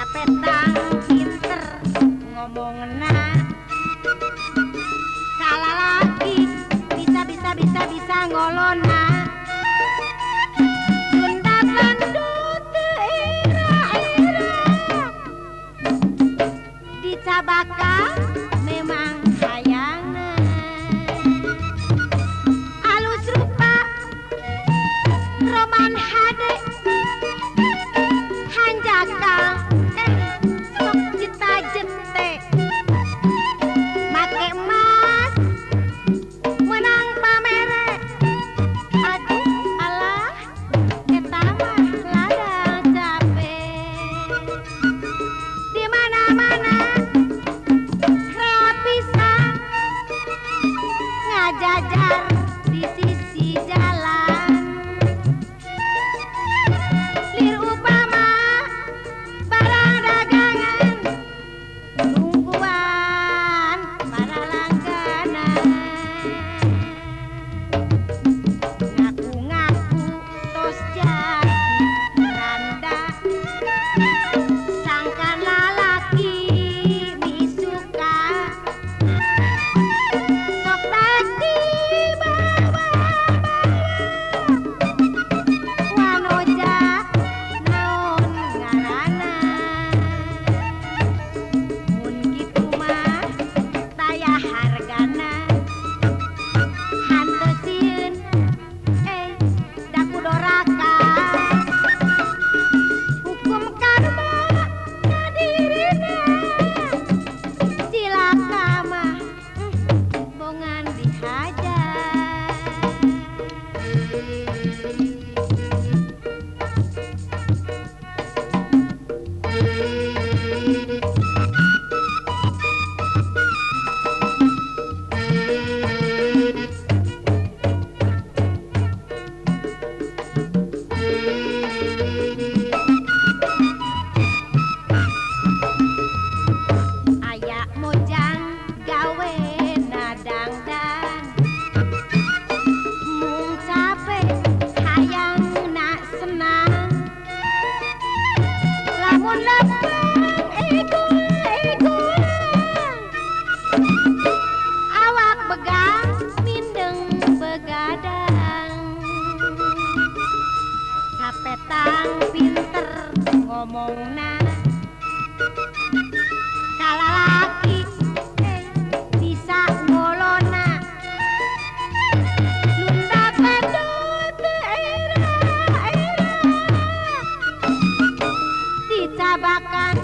Sapetang pinter ngomongna kala lagi bisa ngolona Sunda bandut ira-ira dicabaka memang hayangna alus rupa roman hade hanjaka sok cita jete make emas menang pamere aduh alah eta mah ladang capek di mana-mana rapisan ngajajar di sisi jalan lir upama barang dagangan nungguan para langganan ngaku-ngaku tos jadi randa sangkan lalaki misuka sok tadi bawa wanoja naon ngaranna mun kitu mah taya hargana hanteusin daku doraka hukum karma kadirina cilaka mah bongan dihajar ayak mojang gawe nadangdan mung capek hayang nak senang lamun lepeng egolang awak begang mindeng begadang sapetang pinter ngomongna kala laki bisa ngolona Sunda bandut ira-ira dicabakan